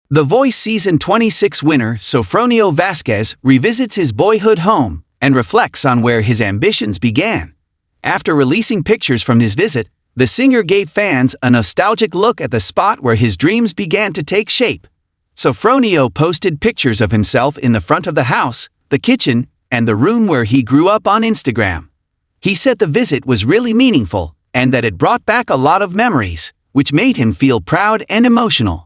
The Voice Season 26 winner Sofronio Vasquez revisits his boyhood home and reflects on where his ambitions began. After releasing pictures from his visit, the singer gave fans a nostalgic look at the spot where his dreams began to take shape. Sofronio posted pictures of himself in the front of the house, the kitchen, and the room where he grew up on Instagram. He said the visit was really meaningful and that it brought back a lot of memories, which made him feel proud and emotional.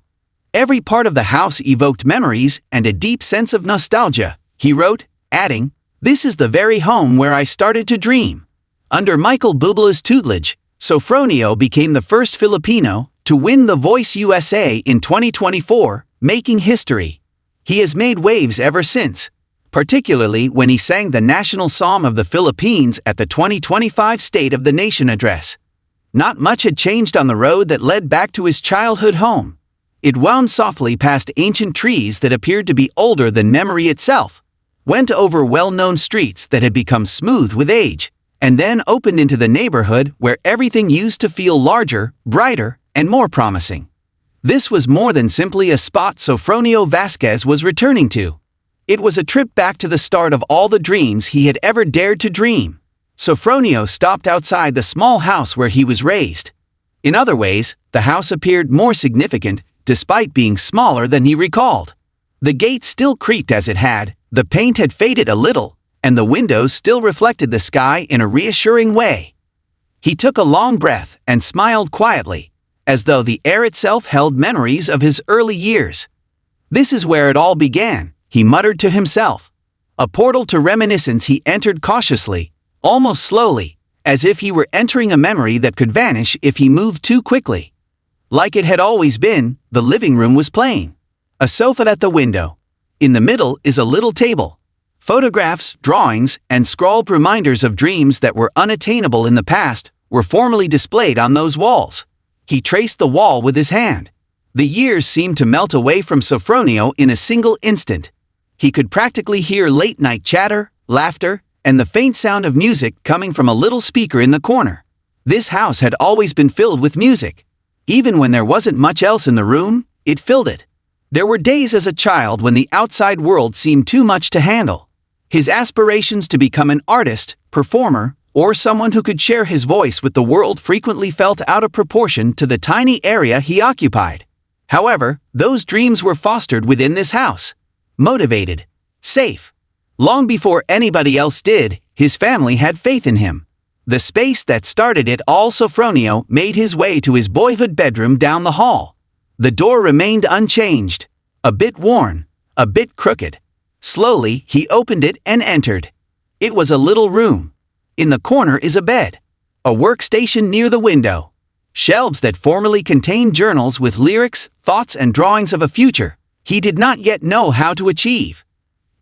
Every part of the house evoked memories and a deep sense of nostalgia, he wrote, adding, "This is the very home where I started to dream." Under Michael Bubla's tutelage, Sofronio became the first Filipino to win The Voice USA in 2024, making history. He has made waves ever since, particularly when he sang the national song of the Philippines at the 2025 State of the Nation address. Not much had changed on the road that led back to his childhood home. It wound softly past ancient trees that appeared to be older than memory itself, went over well-known streets that had become smooth with age, and then opened into the neighborhood where everything used to feel larger, brighter, and more promising. This was more than simply a spot Sofronio Vasquez was returning to. It was a trip back to the start of all the dreams he had ever dared to dream. Sofronio stopped outside the small house where he was raised. In other ways, the house appeared more significant, despite being smaller than he recalled. The gate still creaked as it had, the paint had faded a little, and the windows still reflected the sky in a reassuring way. He took a long breath and smiled quietly, as though the air itself held memories of his early years. "This is where it all began," he muttered to himself. A portal to reminiscence he entered cautiously, almost slowly, as if he were entering a memory that could vanish if he moved too quickly. Like it had always been, the living room was plain. A sofa at the window. In the middle is a little table. Photographs, drawings, and scrawled reminders of dreams that were unattainable in the past were formally displayed on those walls. He traced the wall with his hand. The years seemed to melt away from Sofronio in a single instant. He could practically hear late-night chatter, laughter, and the faint sound of music coming from a little speaker in the corner. This house had always been filled with music. Even when there wasn't much else in the room, it filled it. There were days as a child when the outside world seemed too much to handle. His aspirations to become an artist, performer, or someone who could share his voice with the world frequently felt out of proportion to the tiny area he occupied. However, those dreams were fostered within this house. Motivated. Safe. Long before anybody else did, his family had faith in him. The space that started it all. Sofronio made his way to his boyhood bedroom down the hall. The door remained unchanged, a bit worn, a bit crooked. Slowly, he opened it and entered. It was a little room. In the corner is a bed, a workstation near the window, shelves that formerly contained journals with lyrics, thoughts, and drawings of a future he did not yet know how to achieve.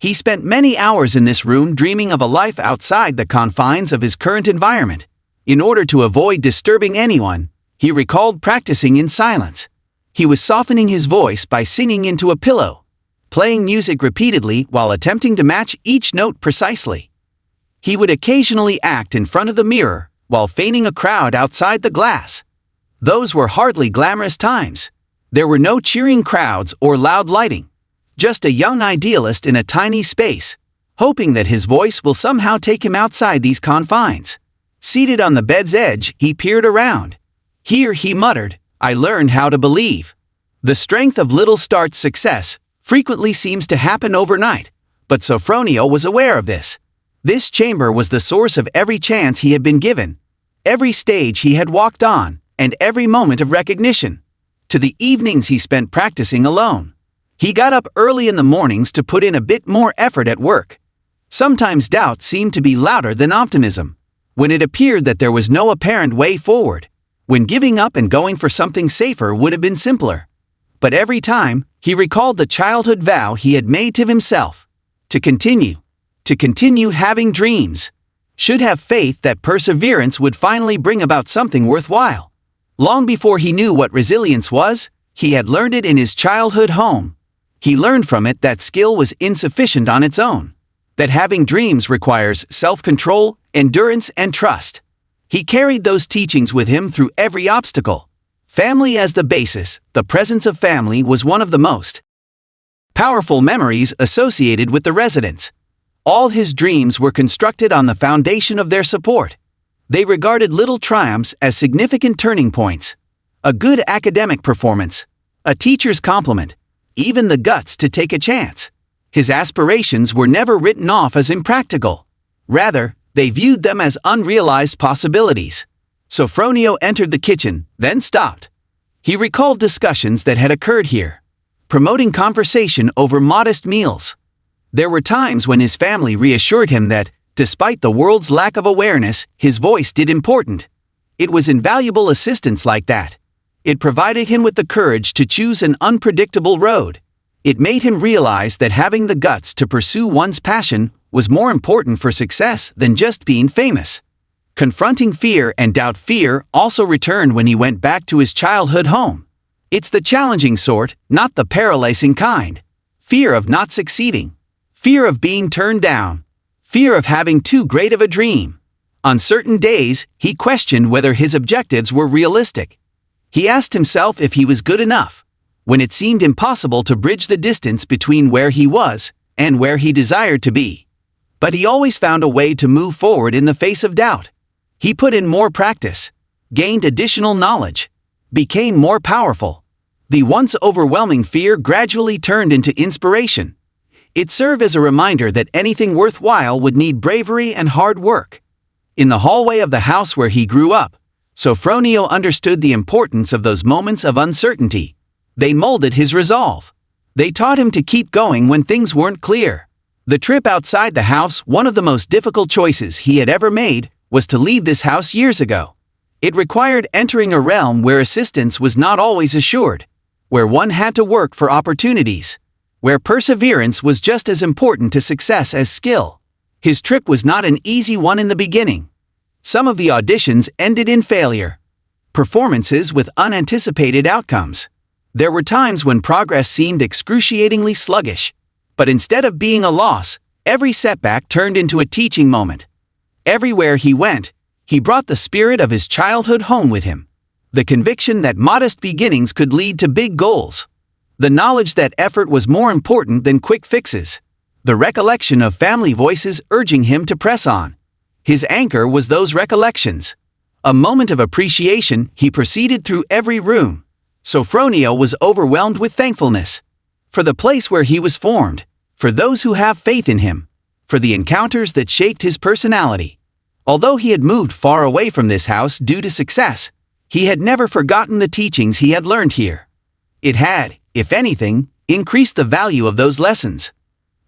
He spent many hours in this room dreaming of a life outside the confines of his current environment. In order to avoid disturbing anyone, he recalled practicing in silence. He was softening his voice by singing into a pillow, playing music repeatedly while attempting to match each note precisely. He would occasionally act in front of the mirror while feigning a crowd outside the glass. Those were hardly glamorous times. There were no cheering crowds or loud lighting. Just a young idealist in a tiny space, hoping that his voice will somehow take him outside these confines. Seated on the bed's edge, he peered around. Here, he muttered, "I learned how to believe." The strength of little starts success frequently seems to happen overnight, but Sofronio was aware of this. This chamber was the source of every chance he had been given, every stage he had walked on, and every moment of recognition. To the evenings he spent practicing alone. He got up early in the mornings to put in a bit more effort at work. Sometimes doubt seemed to be louder than optimism, when it appeared that there was no apparent way forward, when giving up and going for something safer would have been simpler. But every time, he recalled the childhood vow he had made to himself. To continue having dreams. Should have faith that perseverance would finally bring about something worthwhile. Long before he knew what resilience was, he had learned it in his childhood home. He learned from it that skill was insufficient on its own, that having dreams requires self-control, endurance, and trust. He carried those teachings with him through every obstacle. Family as the basis, the presence of family was one of the most powerful memories associated with the residents. All his dreams were constructed on the foundation of their support. They regarded little triumphs as significant turning points. A good academic performance, a teacher's compliment, even the guts to take a chance. His aspirations were never written off as impractical. Rather, they viewed them as unrealized possibilities. Sofronio entered the kitchen, then stopped. He recalled discussions that had occurred here, promoting conversation over modest meals. There were times when his family reassured him that, despite the world's lack of awareness, his voice did important. It was invaluable assistance like that. It provided him with the courage to choose an unpredictable road. It made him realize that having the guts to pursue one's passion was more important for success than just being famous. Confronting fear and doubt. Fear also returned when he went back to his childhood home. It's the challenging sort, not the paralyzing kind. Fear of not succeeding. Fear of being turned down. Fear of having too great of a dream. On certain days, he questioned whether his objectives were realistic. He asked himself if he was good enough, when it seemed impossible to bridge the distance between where he was and where he desired to be. But he always found a way to move forward in the face of doubt. He put in more practice, gained additional knowledge, became more powerful. The once overwhelming fear gradually turned into inspiration. It served as a reminder that anything worthwhile would need bravery and hard work. In the hallway of the house where he grew up, Sofronio understood the importance of those moments of uncertainty. They molded his resolve. They taught him to keep going when things weren't clear. The trip outside the house, one of the most difficult choices he had ever made, was to leave this house years ago. It required entering a realm where assistance was not always assured, where one had to work for opportunities, where perseverance was just as important to success as skill. His trip was not an easy one in the beginning. Some of the auditions ended in failure, performances with unanticipated outcomes. There were times when progress seemed excruciatingly sluggish, but instead of being a loss, every setback turned into a teaching moment. Everywhere he went, he brought the spirit of his childhood home with him. The conviction that modest beginnings could lead to big goals. The knowledge that effort was more important than quick fixes. The recollection of family voices urging him to press on. His anchor was those recollections. A moment of appreciation, he proceeded through every room. Sofronio was overwhelmed with thankfulness. For the place where he was formed, for those who have faith in him, for the encounters that shaped his personality. Although he had moved far away from this house due to success, he had never forgotten the teachings he had learned here. It had, if anything, increased the value of those lessons.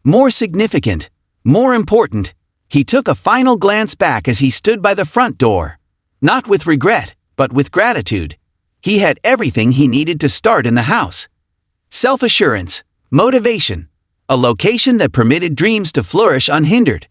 More significant, more important, he took a final glance back as he stood by the front door. Not with regret, but with gratitude. He had everything he needed to start in the house. Self-assurance, motivation, a location that permitted dreams to flourish unhindered.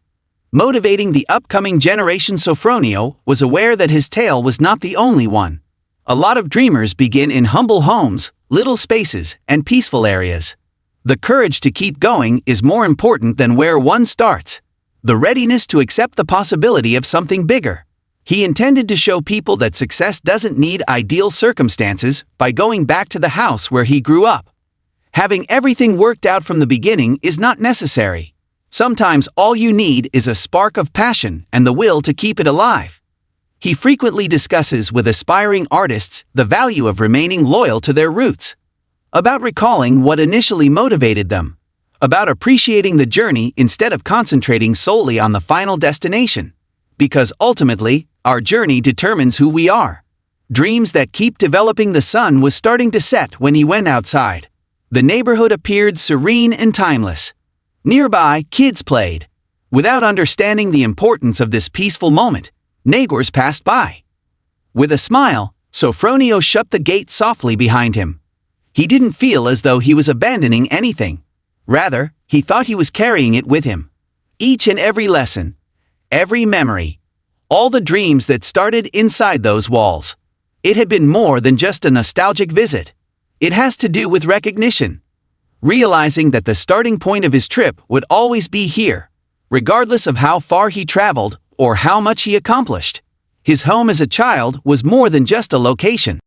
Motivating the upcoming generation. Sofronio was aware that his tale was not the only one. A lot of dreamers begin in humble homes, little spaces, and peaceful areas. The courage to keep going is more important than where one starts. The readiness to accept the possibility of something bigger. He intended to show people that success doesn't need ideal circumstances by going back to the house where he grew up. Having everything worked out from the beginning is not necessary. Sometimes all you need is a spark of passion and the will to keep it alive. He frequently discusses with aspiring artists the value of remaining loyal to their roots, about recalling what initially motivated them, about appreciating the journey instead of concentrating solely on the final destination. Because ultimately, our journey determines who we are. Dreams that keep developing. The sun was starting to set when he went outside. The neighborhood appeared serene and timeless. Nearby, kids played. Without understanding the importance of this peaceful moment, neighbors passed by. With a smile, Sofronio shut the gate softly behind him. He didn't feel as though he was abandoning anything. Rather, he thought he was carrying it with him. Each and every lesson, every memory, all the dreams that started inside those walls. It had been more than just a nostalgic visit. It has to do with recognition. Realizing that the starting point of his trip would always be here, regardless of how far he traveled or how much he accomplished. His home as a child was more than just a location.